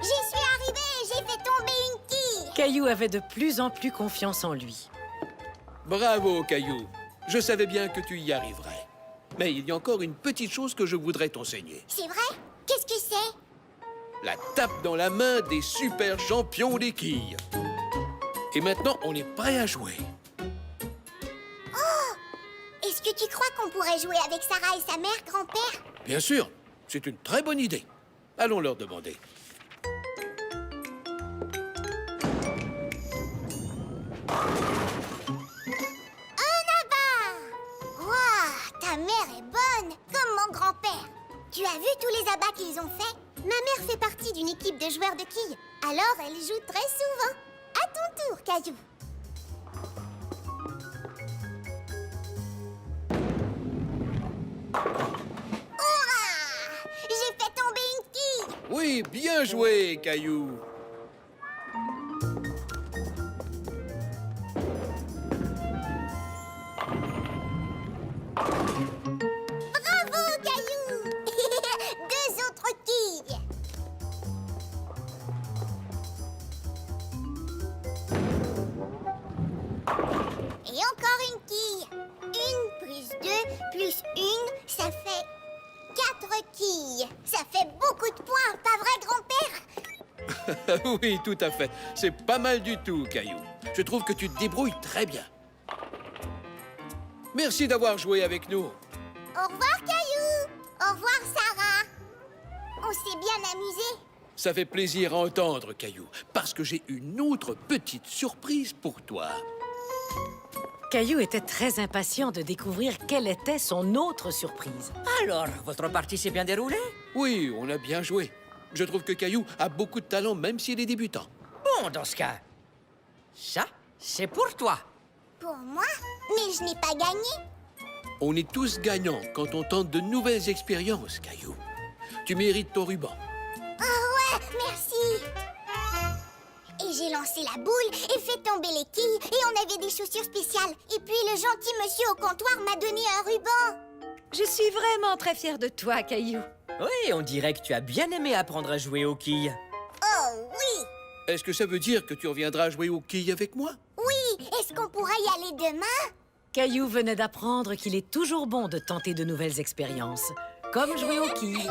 Speaker 2: J'y suis arrivée, j'ai fait tomber une quille.
Speaker 1: Caillou avait de plus en plus confiance en lui.
Speaker 8: Bravo, Caillou. Je savais bien que tu y arriverais. Mais il y a encore une petite chose que je voudrais t'enseigner.
Speaker 2: C'est vrai? Qu'est-ce que c'est?
Speaker 8: La tape dans la main des super champions des quilles. Et maintenant, on est prêt à jouer.
Speaker 2: Est-ce que tu crois qu'on pourrait jouer avec Sarah et sa mère, grand-père?
Speaker 8: Bien sûr, c'est une très bonne idée. Allons leur demander.
Speaker 2: Ouah, ta mère est bonne, comme mon grand-père. Tu as vu tous les abats qu'ils ont faits? Ma mère fait partie d'une équipe de joueurs de quilles. Alors elle joue très souvent. À ton tour, Caillou. Hurrah! J'ai fait tomber une quille.
Speaker 8: Oui, bien joué, Caillou.
Speaker 2: Bravo, Caillou. Deux autres quilles. Et encore une quille. Une plus deux plus une, ça fait 4 quilles. Ça fait beaucoup de points, pas vrai, grand-père?
Speaker 8: Oui, tout à fait. C'est pas mal du tout, Caillou. Je trouve que tu te débrouilles très bien. Merci d'avoir joué avec nous.
Speaker 2: Au revoir, Caillou. Au revoir, Sarah. On s'est bien amusé.
Speaker 8: Ça fait plaisir à entendre, Caillou, parce que j'ai une autre petite surprise pour toi.
Speaker 1: Caillou était très impatient de découvrir quelle était son autre surprise.
Speaker 5: Alors, votre partie s'est bien déroulée?
Speaker 8: Oui, on a bien joué. Je trouve que Caillou a beaucoup de talent, même s'il est débutant.
Speaker 5: Bon, dans ce cas, ça, c'est pour toi.
Speaker 2: Pour moi? Mais je n'ai pas gagné.
Speaker 8: On est tous gagnants quand on tente de nouvelles expériences, Caillou. Tu mérites ton ruban.
Speaker 2: Oh ouais, merci. Et j'ai lancé la boule et fait tomber les quilles et on avait des chaussures spéciales. Et puis le gentil monsieur au comptoir m'a donné un ruban.
Speaker 4: Je suis vraiment très fière de toi, Caillou.
Speaker 5: Oui, on dirait que tu as bien aimé apprendre à jouer aux quilles.
Speaker 2: Oh oui.
Speaker 8: Est-ce que ça veut dire que tu reviendras jouer aux quilles avec moi?
Speaker 2: Oui, est-ce qu'on pourrait y aller demain?
Speaker 1: Caillou venait d'apprendre qu'il est toujours bon de tenter de nouvelles expériences, comme jouer aux quilles.